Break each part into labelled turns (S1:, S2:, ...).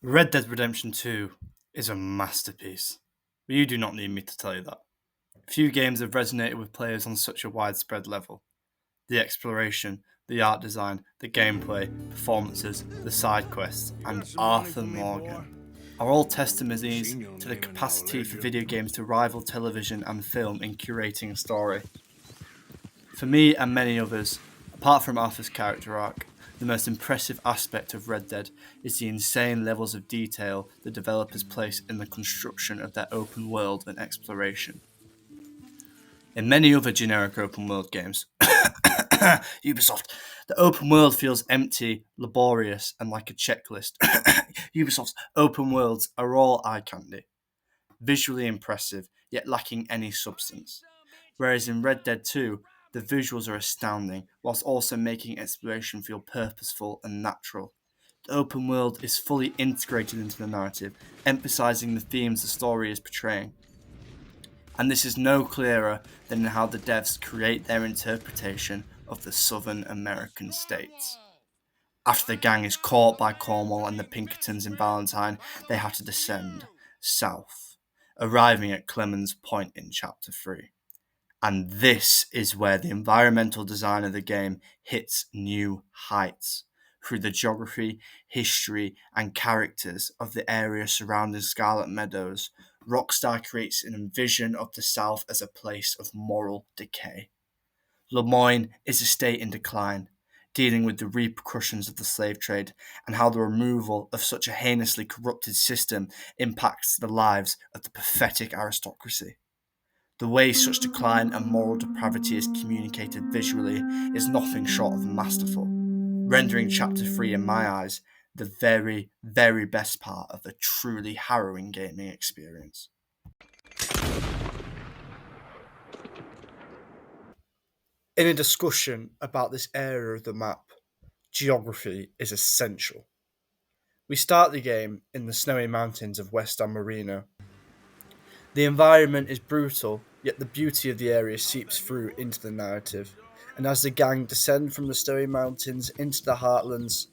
S1: Red Dead Redemption 2 is a masterpiece, but you do not need me to tell you that. Few games have resonated with players on such a widespread level. The exploration, the art design, the gameplay, performances, the side quests,
S2: You
S1: and
S2: got some money
S1: Arthur
S2: for me, boy?
S1: Morgan are all testimonies
S2: Seen your
S1: to the
S2: name in my
S1: capacity for
S2: ledger.
S1: video games to rival television and film in curating a story. For me and many others, apart from Arthur's character arc, the most impressive aspect of Red Dead is the insane levels of detail the developers place in the construction of their open world and exploration. In many other generic open world games, Ubisoft, the open world feels empty, laborious, and like a checklist. Ubisoft's open worlds are all eye candy, visually impressive, yet lacking any substance. Whereas in Red Dead 2, the visuals are astounding, whilst also making exploration feel purposeful and natural. The open world is fully integrated into the narrative, emphasizing the themes the story is portraying. And this is no clearer than in how the devs create their interpretation of the Southern American states. After the gang is caught by Cornwall and the Pinkertons in Valentine, they have to descend south, arriving at Clemens Point in Chapter 3. And this is where the environmental design of the game hits new heights. Through the geography, history, and characters of the area surrounding Scarlet Meadows, Rockstar creates an vision of the South as a place of moral decay. Lemoyne is a state in decline, dealing with the repercussions of the slave trade and how the removal of such a heinously corrupted system impacts the lives of the pathetic aristocracy. The way such decline and moral depravity is communicated visually is nothing short of masterful, rendering Chapter 3, in my eyes, the very, very best part of a truly harrowing gaming experience. In a discussion about this area of the map, geography is essential. We start the game in the snowy mountains of West San Marino. The environment is brutal, yet the beauty of the area seeps through into the narrative. And as the gang descend from the snowy mountains into the heartlands,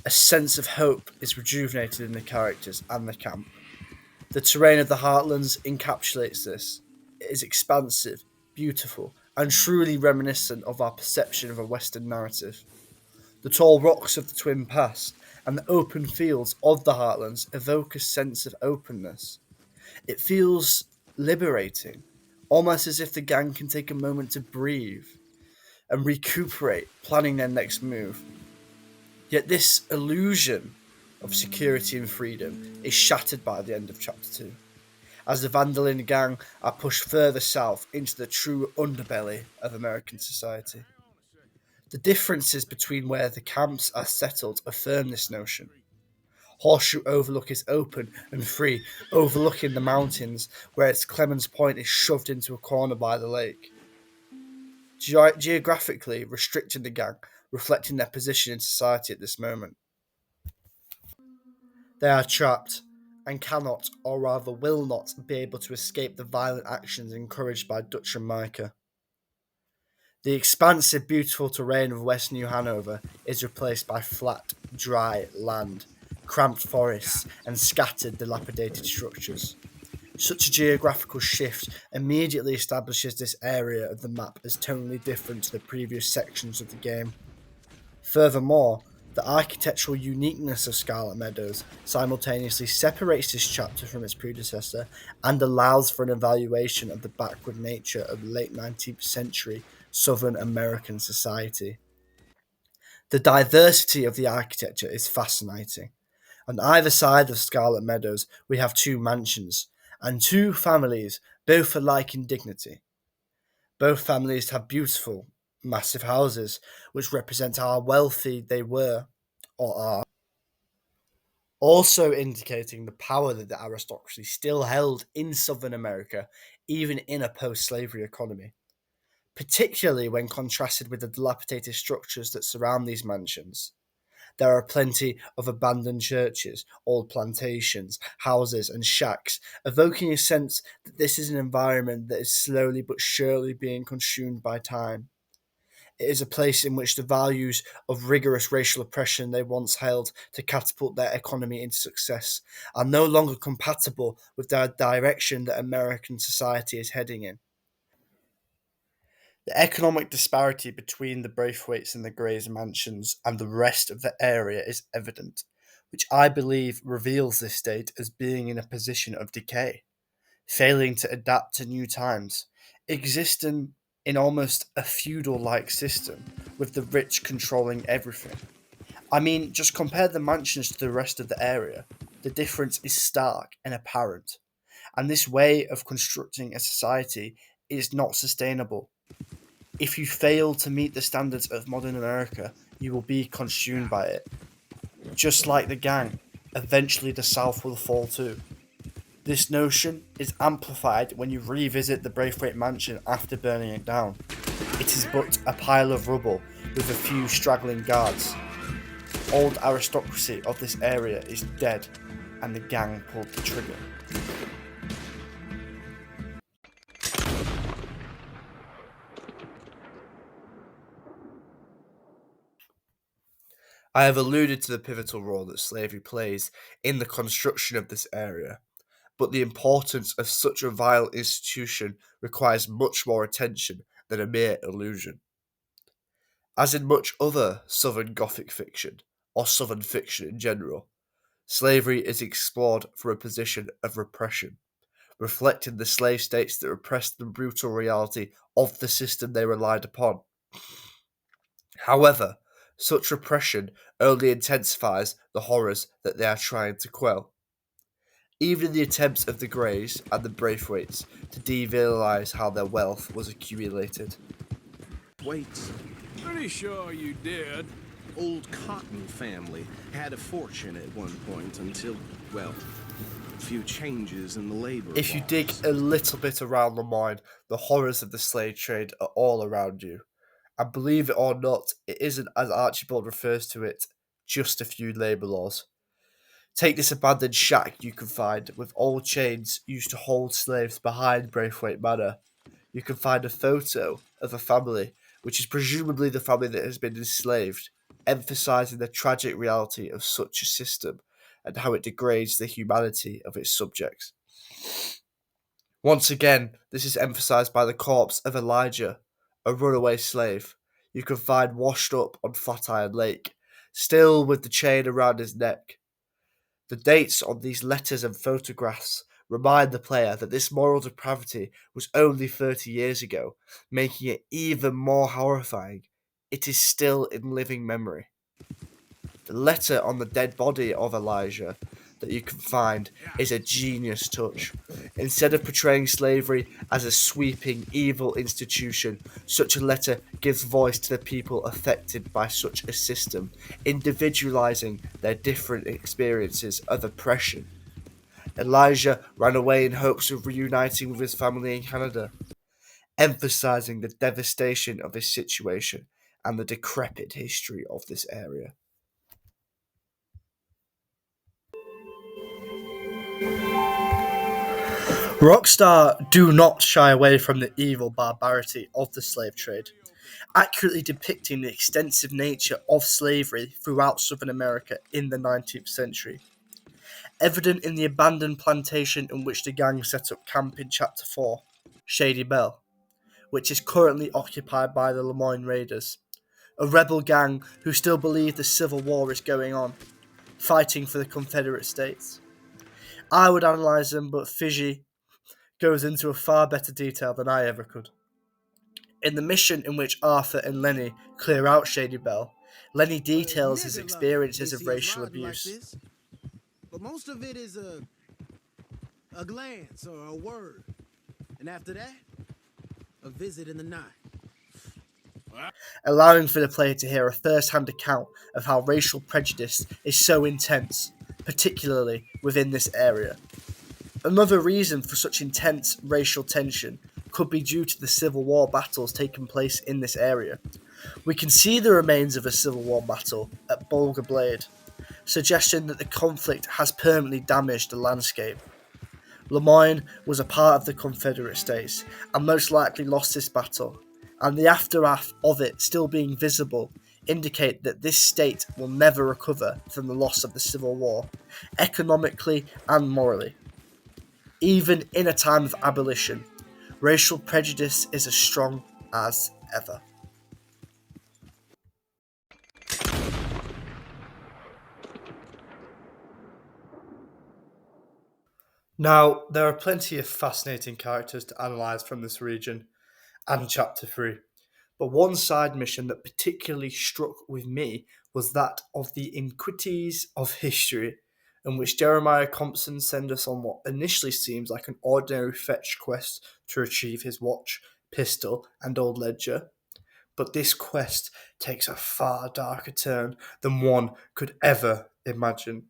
S1: a sense of hope is rejuvenated in the characters and the camp. The terrain of the heartlands encapsulates this. It is expansive, beautiful, and truly reminiscent of our perception of a Western narrative. The tall rocks of the Twin Pass and the open fields of the heartlands evoke a sense of openness. It feels liberating, almost as if the gang can take a moment to breathe and recuperate, planning their next move. Yet this illusion of security and freedom is shattered by the end of Chapter 2, as the Vandalin gang are pushed further south into the true underbelly of American society. The differences between where the camps are settled affirm this notion. Horseshoe Overlook is open and free, overlooking the mountains, whereas Clemens Point is shoved into a corner by the lake. Geographically restricting the gang, reflecting their position in society at this moment. They are trapped and cannot, or rather will not, be able to escape the violent actions encouraged by Dutch and Micah. The expansive, beautiful terrain of West New Hanover is replaced by flat, dry land, cramped forests, and scattered, dilapidated structures. Such a geographical shift immediately establishes this area of the map as totally different to the previous sections of the game. Furthermore, the architectural uniqueness of Scarlet Meadows simultaneously separates this chapter from its predecessor and allows for an evaluation of the backward nature of late 19th century Southern American society. The diversity of the architecture is fascinating. On either side of Scarlet Meadows, we have two mansions and two families, both alike in dignity. Both families have beautiful, massive houses, which represent how wealthy they were or are, also indicating the power that the aristocracy still held in Southern America, even in a post slavery economy, particularly when contrasted with the dilapidated structures that surround these mansions. There are plenty of abandoned churches, old plantations, houses, and shacks, evoking a sense that this is an environment that is slowly but surely being consumed by time. It is a place in which the values of rigorous racial oppression they once held to catapult their economy into success are no longer compatible with the direction that American society is heading in. The economic disparity between the Braithwaites and the Greys mansions and the rest of the area is evident, which I believe reveals this state as being in a position of decay, failing to adapt to new times, existing in almost a feudal like system, with the rich controlling everything. I mean, just compare the mansions to the rest of the area. The difference is stark and apparent, and this way of constructing a society is not sustainable. If you fail to meet the standards of modern America, you will be consumed by it. Just like the gang, eventually the South will fall too. This notion is amplified when you revisit the Braithwaite mansion after burning it down. It is but a pile of rubble with a few straggling guards. Old aristocracy of this area is dead, and the gang pulled the trigger. I have alluded to the pivotal role that slavery plays in the construction of this area, but the importance of such a vile institution requires much more attention than a mere illusion. As in much other Southern Gothic fiction, or Southern fiction in general, slavery is explored from a position of repression, reflecting the slave states that repressed the brutal reality of the system they relied upon. However, such repression only intensifies the horrors that they are trying to quell. Even in the attempts of the Greys and the Braithwaites to devillainize how their wealth was accumulated.
S2: Wait, pretty sure you did. Old Cotton family had a fortune at one point until, well, a few changes in the labor
S1: If you
S2: laws.
S1: dig a little bit around Lemoyne, the horrors of the slave trade are all around you. And believe it or not, it isn't, as Archibald refers to it, just a few labour laws. Take this abandoned shack you can find with old chains used to hold slaves behind Braithwaite Manor. You can find a photo of a family, which is presumably the family that has been enslaved, emphasising the tragic reality of such a system and how it degrades the humanity of its subjects. Once again, this is emphasised by the corpse of Elijah, a runaway slave you can find washed up on Flatiron Lake, still with the chain around his neck. The dates on these letters and photographs remind the player that this moral depravity was only 30 years ago, making it even more horrifying. It is still in living memory. The letter on the dead body of Elijah that you can find is a genius touch. Instead of portraying slavery as a sweeping, evil institution, such a letter gives voice to the people affected by such a system, individualizing their different experiences of oppression. Elijah ran away in hopes of reuniting with his family in Canada, emphasizing the devastation of his situation and the decrepit history of this area. Rockstar do not shy away from the evil barbarity of the slave trade, accurately depicting the extensive nature of slavery throughout Southern America in the 19th century. Evident in the abandoned plantation in which the gang set up camp in Chapter 4, Shady Belle, which is currently occupied by the Lemoyne Raiders, a rebel gang who still believe the Civil War is going on, fighting for the Confederate States. I would analyse them, but Fiji goes into a far better detail than I ever could. In the mission in which Arthur and Lenny clear out Shady Belle, Lenny details his experiences of racial abuse.
S3: But most of it is a glance or a word. And after that, a visit in the night.
S1: Allowing for the player to hear a first-hand account of how racial prejudice is so intense, particularly within this area. Another reason for such intense racial tension could be due to the Civil War battles taking place in this area. We can see the remains of a Civil War battle at Bulga Blade, suggesting that the conflict has permanently damaged the landscape. Lemoyne was a part of the Confederate States and most likely lost this battle, and the aftermath of it still being visible indicate that this state will never recover from the loss of the Civil War, economically and morally. Even in a time of abolition, racial prejudice is as strong as ever. Now, there are plenty of fascinating characters to analyse from this region and Chapter 3, but one side mission that particularly struck with me was that of the iniquities of history, in which Jeremiah Thompson sends us on what initially seems like an ordinary fetch quest to retrieve his watch, pistol, and old ledger. But this quest takes a far darker turn than one could ever imagine.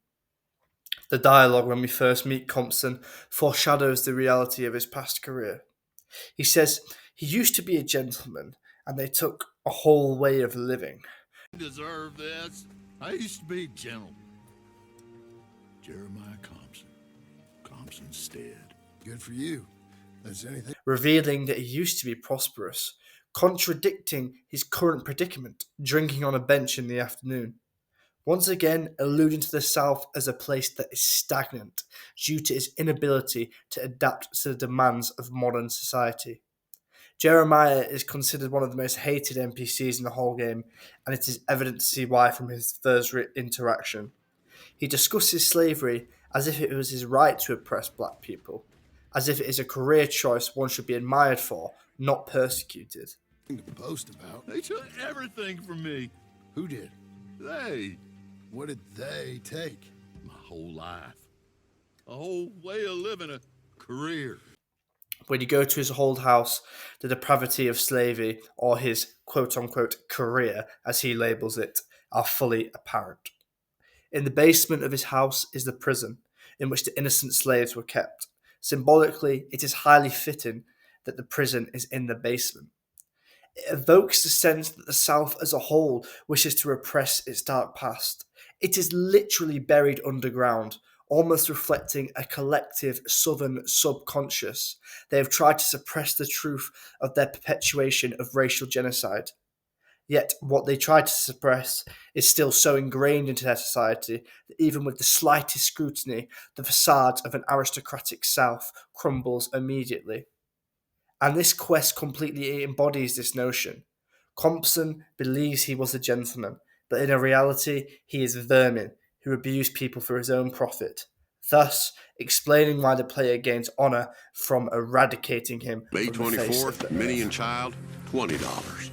S1: The dialogue when we first meet Thompson foreshadows the reality of his past career. He says he used to be a gentleman and they took a whole way of living.
S4: Deserve this. I used to be gentle. Jeremiah Thompson. Thompson's stead.
S5: Good for you. That's anything.
S1: Revealing that he used to be prosperous, contradicting his current predicament, drinking on a bench in the afternoon. Once again, alluding to the South as a place that is stagnant due to its inability to adapt to the demands of modern society. Jeremiah is considered one of the most hated NPCs in the whole game, and it is evident to see why from his first interaction. He discusses slavery as if it was his right to oppress black people, as if it is a career choice one should be admired for, not persecuted.
S5: To boast about.
S4: They took everything from me.
S5: Who did?
S4: They.
S5: What did they take?
S4: My whole life. A whole way of living, a career.
S1: When you go to his old house, the depravity of slavery, or his quote-unquote career, as he labels it, are fully apparent. In the basement of his house is the prison, in which the innocent slaves were kept. Symbolically, it is highly fitting that the prison is in the basement. It evokes the sense that the South as a whole wishes to repress its dark past. It is literally buried underground, almost reflecting a collective Southern subconscious. They have tried to suppress the truth of their perpetuation of racial genocide. Yet what they try to suppress is still so ingrained into their society that even with the slightest scrutiny, the facade of an aristocratic South crumbles immediately. And this quest completely embodies this notion. Thompson believes he was a gentleman, but in reality he is vermin who abused people for his own profit, thus explaining why the player gains honour from eradicating him
S6: May
S1: from the face of
S6: 24th,
S1: the
S6: Minnie
S1: earth.
S6: and Child, $20.